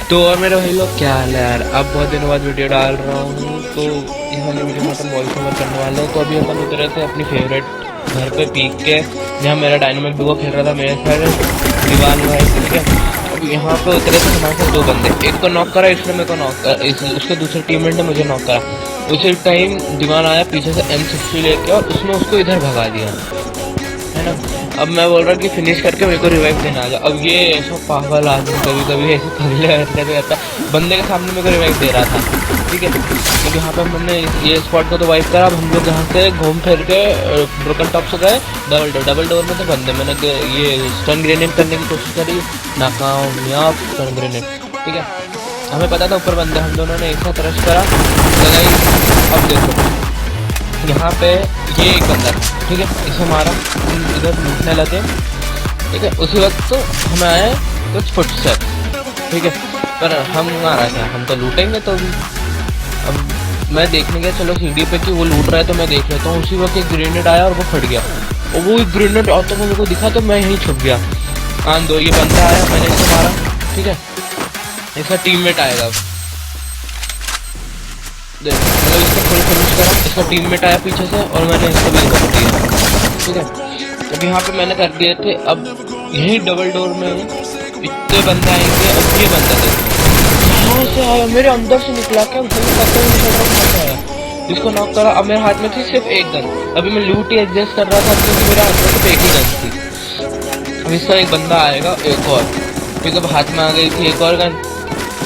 तो और मेरे भाई लोग क्या हाल है यार। अब बहुत दिनों बाद वीडियो डाल रहा हूँ, तो इस वाली वीडियो में अपन वॉइस ओवर करने वाले हैं। तो अभी अपन उतरे थे अपनी फेवरेट घर पे पीक के, जहाँ मेरा डायनामिक डुओ खेल रहा था मेरे साथ दीवान भाई, ठीक है। अब यहाँ पे उतरे थे हमारे साथ दो बंदे, एक को नॉक करा, इसने मेरे को नॉक करा, उसके दूसरे टीममेट ने मुझे नॉक करा। उसी टाइम दीवान आया पीछे से M60 लेके और उसने उसको इधर भगा दिया, है ना। अब मैं बोल रहा कि फिनिश करके मेरे को रिवाइव देना आ जाए। अब ये ऐसा पागल आदमी कभी कभी ऐसे पगले रहता है, बंदे के सामने मेरे को रिवाइव दे रहा था, ठीक है। तो यहाँ पे हमने ये स्पॉट को तो वाइप करा। अब हम लोग यहाँ से घूम फिर के ब्रोकन टॉप से गए डबल डोर में। तो बंदे मैंने ये स्टन ग्रेनेड करने की कोशिश करी, नाकामयाब स्टन ग्रेनेड, ठीक है। हमें पता था ऊपर बंदे, हम दोनों ने एक साथ रश करा लगाई। अब देखो यहाँ पे ये एक बंदा था, ठीक है, इसे मारा, इधर लूटने लगे, ठीक है। उसी वक्त तो हमें आए कुछ फुटस्टेप, ठीक है, पर हम मारा क्या, हम तो लूटेंगे। तो अब मैं देखने गया, चलो सीढ़ी पे कि वो लूट रहा है तो मैं देख लेता हूँ। उसी वक्त एक ग्रेनेड आया और वो फट गया, और वो एक ग्रेनेड आता तो मेरे को दिखा तो मैं यहीं छुप गया। दो ये बंदा आया, मैंने इसे मारा, ठीक है। इसका टीममेट आएगा, मतलब इसका फुल फिनिश करा। इसका टीममेट आया पीछे से और मैंने इसको भी कर दिया, ठीक है। अब यहाँ पे मैंने कर दिए थे। अब यही डबल डोर में इतने बंदे आएंगे। अब ये बंदा देखो कहाँ से आया, मेरे अंदर से निकला, क्या पता नहीं चल रहा कहाँ से आया। इसको नॉक करा। अब मेरे हाथ में थी सिर्फ एक गन, अभी मैं लूट ही एडजस्ट कर रहा था क्योंकि मेरे हाथ में सिर्फ एक ही गन थी। अब इसका एक बंदा आएगा, एक और, ठीक है। हाथ में आ गई थी एक और गन।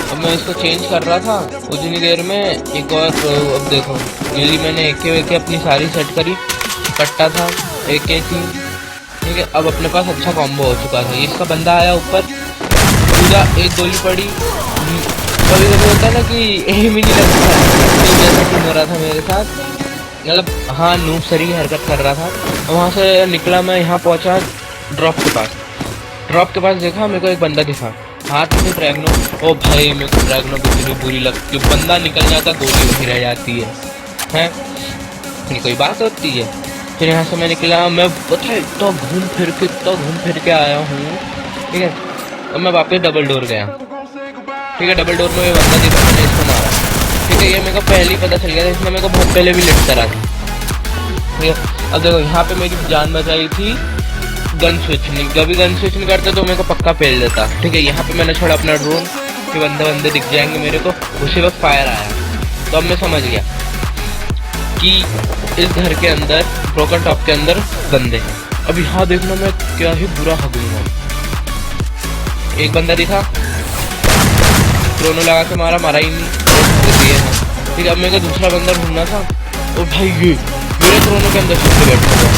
अब मैं इसको चेंज कर रहा था, उतनी देर में एक और। अब देखो मेरी मैंने एक अपनी सारी सेट करी, कट्टा था, एक थी, ठीक है। अब अपने पास अच्छा कॉम्बो हो चुका था। इसका बंदा आया ऊपर, पूरा एक गोली पड़ी। कभी कभी होता है ना कि एम ही नहीं लगता है, तो जैसा कि हो रहा था मेरे साथ, मतलब हाँ नूब सरी हरकत कर रहा था। वहाँ से निकला, मैं यहाँ पहुँचा ड्रॉप के पास। ड्रॉप के पास देखा, मेरे को एक बंदा दिखा, हाथ में ड्रैगनो। ओ भाई मेरे को ड्रैगनो को इतनी बुरी लगती है, बंदा निकल जाता गोली वहीं रह जाती है ये कोई बात होती है। फिर यहाँ से मैं निकला, मैं पता है इतना घूम फिर के आया हूँ, ठीक है। अब मैं वापस डबल डोर गया, ठीक है। डबल डोर में ये बंदा दिखा, मैंने इसको मारा, ठीक है। ये मेरे को पहले ही पता चल गया था, इसने मेरे को बहुत पहले भी लिट करा था, ठीक है। अब देखो यहाँ पे मेरी जान बचाई थी गन स्विच नहीं, कभी गन स्विच नहीं करते तो मेरे को पक्का पेल देता, ठीक है। यहाँ पे मैंने छोड़ा अपना ड्रोन कि बंदे दिख जाएंगे मेरे को। उसी वक्त फायर आया, तो अब मैं समझ गया कि इस घर के अंदर, ब्रोकन टॉप के अंदर बंदे हैं। अब यहाँ देखना मैं क्या ही बुरा हगूंगा। एक बंदा दिखा, क्रोनो लगा के मारा ही नहीं, ठीक है। अब मेरे को दूसरा बंदा ढूंढना था, और भाई ये मेरे क्रोनो के अंदर छुप के बैठा हुआ।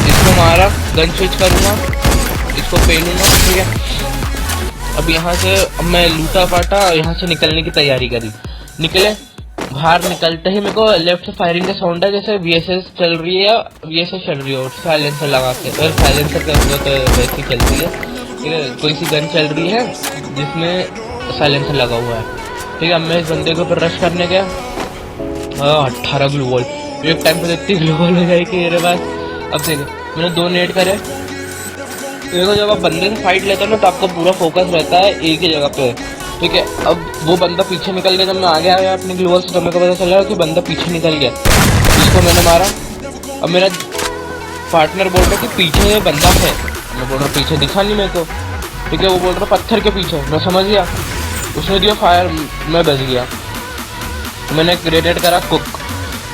इसको मारा, गन स्विच करूँगा, इसको पेलूंगा, ठीक है। अब यहाँ से मैं लूटा पाटा, यहाँ से निकलने की तैयारी करी। निकले, बाहर निकलते ही मेरे को लेफ्ट से फायरिंग का साउंड है, जैसे VSS चल रही है, VSS चल रही है, साइलेंसर लगा के, और साइलेंसर का तो वैसे ही चलती है, ठीक है। कोई सी गन चल रही है जिसमें साइलेंसर लगा हुआ है, ठीक है। अब मैं इस बंदे के ऊपर रश करने गया, 18 ग्लूवॉल, एक टाइम पे इतनी ग्लूवॉल हो जाएगी मेरे पास। अब देखो मैंने 2 नेट करे। देखो जब आप बंदे से फाइट लेते हो ना, तो आपका पूरा फोकस रहता है एक ही जगह पे, ठीक है। अब वो बंदा पीछे निकल गया, जब मैं आगे आया अपने ग्लूवॉल से, तो मेरे को पता चला कि बंदा पीछे निकल गया। इसको मैंने मारा। अब मेरा पार्टनर बोल रहा कि पीछे बंदा है, मैं बोल रहा पीछे दिखा नहीं मेरे को, ठीक है। वो बोल रहा पत्थर के पीछे, मैं समझ गया, उसने दिया फायर, मैं बच गया। मैंने ग्रेनेड करा कुक,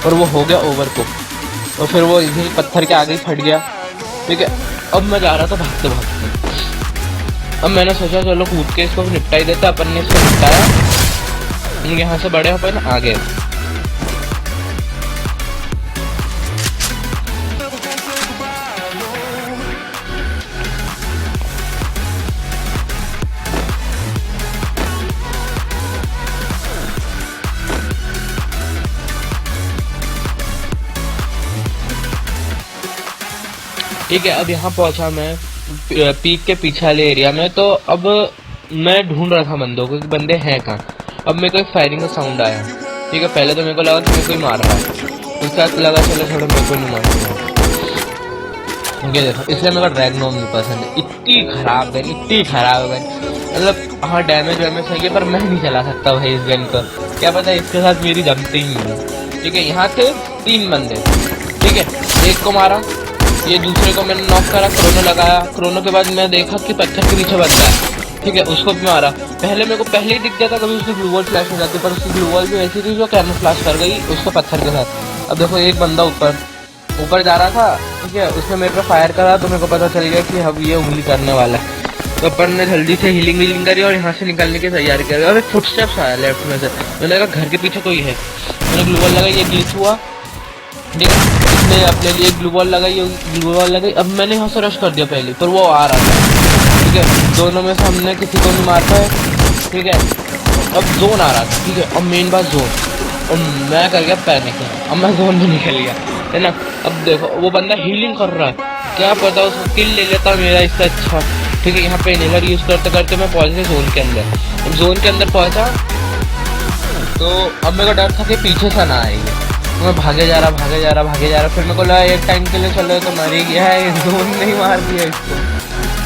और वो हो गया ओवर कुक, और फिर वो इसी पत्थर के आगे ही फट गया, ठीक है। अब मैं जा रहा था भागते भागते। अब मैंने सोचा चलो कूद के इसको निपटा ही देता। अपन ने इसको निपटाया, यहाँ से बड़े अपन आ गए। ठीक है, अब यहाँ पहुंचा मैं पीक के पीछे वाले एरिया में। तो अब मैं ढूंढ रहा था बंदों को कि बंदे हैं कहाँ। अब मेरे को एक फायरिंग का साउंड आया, ठीक है। पहले तो मेरे को लगा कि मेरे को ही मार रहा है, उसके बाद लगा चलो छोड़ो मेरे को नहीं मार रहा। ये देखो, इसलिए मेरे को ड्रैगनोम नहीं पसंद है। इतनी खराब गन, इतनी खराब गन, मतलब हाँ डैमेज वैमेज सही है पर मैं नहीं चला सकता भाई इस गन को। क्या पता इसके साथ मेरी जमती ही नहीं। ठीक है, यहाँ थे 3 बंदे। ठीक है, एक को मारा, ये दूसरे को मैंने नॉक करा, क्रोनो लगाया। क्रोनो के बाद मैं देखा कि पत्थर के पीछे बंदा है। ठीक है, उसको भी मारा। पहले मेरे को पहले ही दिख गया था कभी उसकी ग्लू वॉल फ्लैश हो जाती, पर उसकी ग्लू वॉल भी ऐसी थी जो कैमरा फ्लैश कर गई उसको पत्थर के साथ। अब देखो एक बंदा ऊपर जा रहा था। ठीक है, उसने मेरे पे फायर करा तो मेरे को पता चल गया कि अब ये उंगली करने वाला है। तो अपन ने जल्दी से हीलिंग करी और यहाँ से निकलने की तैयारी करी। और एक फुटस्टेप्स आया लेफ्ट में से, मैंने कहा घर के पीछे कोई है। मैंने ग्लू वॉल लगाई, ये ग्लिच हुआ। ठीक है, इसने अपने लिए ग्लू वॉल लगाई। अब मैंने यहाँ से रश कर दिया पहले, पर वो आ रहा था। ठीक है, दोनों में से हमने किसी को नहीं मार पाए। ठीक है, अब जोन आ रहा था। ठीक है, अब मेन बात जोन, और मैं कर गया पैनिक। अब मैं जोन में निकल गया, है ना। अब देखो वो बंदा हीलिंग कर रहा है, क्या पता उसको किल ले लेता मेरा इससे अच्छा। ठीक है, यहाँ पे इनहेलर यूज करते करते मैं पहुंच गया जोन के अंदर। अब जोन के अंदर पहुंचा तो अब मेरे को डर था कि पीछे से ना आएगी। तो मैं भागे जा रहा। फिर मेरे को लगा एक टाइम के लिए चलो तो मर ही गया है, जोन नहीं मार दिया इसको।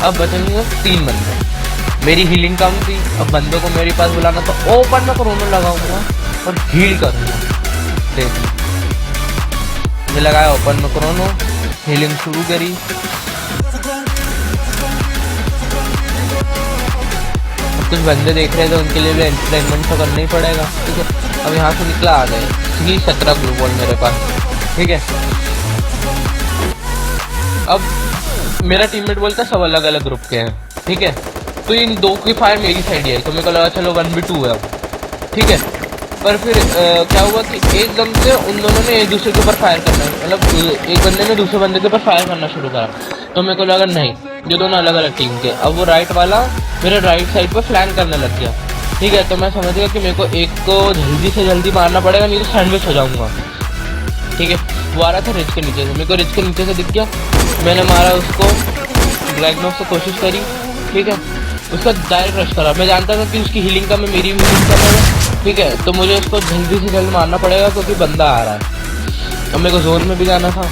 अब बचेंगे 3 बंदे, मेरी हीलिंग कम थी। अब बंदों को मेरे पास बुलाना तो ओपन में क्रोनो लगाऊंगा और हील करूंगा। देखिए मैं लगाया ओपन में क्रोनो, हीलिंग शुरू करी। कुछ बंदे देख रहे थे, उनके लिए भी एंटरटेनमेंट तो करना ही पड़ेगा। ठीक है, अब यहाँ से निकला आ गए 17 ग्लू बॉल मेरे पास। ठीक है, अब मेरा टीममेट बोलता है सब अलग अलग ग्रुप के हैं। ठीक है, तो इन 2 की फायर मेरी साइड है, तो मेरे को लगा चलो 1v2 है अब। ठीक है, पर फिर क्या हुआ कि एकदम से उन दोनों ने एक दूसरे के ऊपर फायर करना, मतलब एक बंदे ने दूसरे बंदे के ऊपर फायर करना शुरू करा। तो मेरे को लगा नहीं, ये दोनों अलग अलग टीम के। अब वो राइट वाला मेरे राइट साइड पर फ्लैंक करने लग गया। ठीक है, तो मैं समझ गया कि मेरे को एक को जल्दी से जल्दी मारना पड़ेगा, नहीं तो सैंडविच हो जाऊंगा। ठीक है, वो आ रहा था रिच के नीचे से, मेरे को रिच के नीचे से दिख गया। मैंने मारा उसको, ड्रैगनोम से कोशिश करी। ठीक है, उसका डायरेक्ट रश करा। मैं जानता था कि उसकी हीलिंग का, मैं मेरी हीलिंग कम है। ठीक है, तो मुझे उसको जल्दी से जल्दी मारना पड़ेगा क्योंकि बंदा आ रहा है। अब मेरे को जोन में भी जाना था,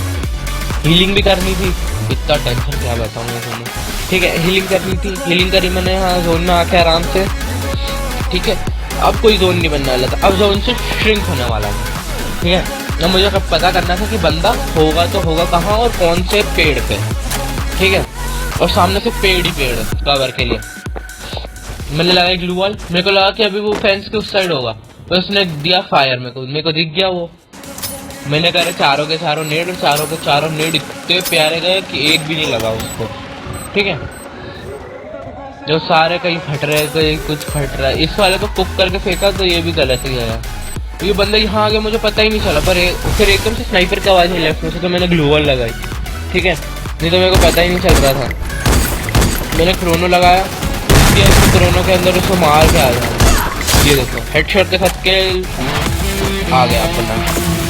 हीलिंग भी करनी थी। इतना टेंशन क्या बताऊँ मैं तुम्हें। ठीक है, हीलिंग करनी थी, हीलिंग करी मैंने। हाँ, जोन में आके आराम से। ठीक है, अब कोई जोन नहीं बनने वाला था, अब जोन से श्रिंक होने वाला था। ठीक है, अब मुझे पता करना था कि बंदा होगा तो होगा कहाँ और कौन से पेड़ पे। ठीक है, और सामने से पेड़ ही पेड़ है कवर के लिए। मैंने लगाई ग्लू वॉल, मेरे को लगा कि अभी वो फेंस के उस साइड होगा, तो उसने दिया फायर। मेरे को दिख गया वो। मैंने कहा चारों के चारों नेड इतने प्यारे गए कि एक भी नहीं लगा उसको। ठीक है, जो सारे कहीं फट रहे, कहीं कुछ फट रहा है। इस वाले को कुक करके फेंका तो ये भी गलत ही गया। ये बंदा यहाँ आ गया, मुझे पता ही नहीं चला, पर फिर एकदम से स्नाइपर की आवाज़ आई लेफ्ट में से, तो मैंने ग्लू वॉल लगाई। ठीक है, नहीं तो मेरे को पता ही नहीं चल रहा था। मैंने क्रोनो लगाया, क्रोनो के अंदर उसको मार के आ गया। ये देखो हेडशॉट के साथ किल आ गया अपना।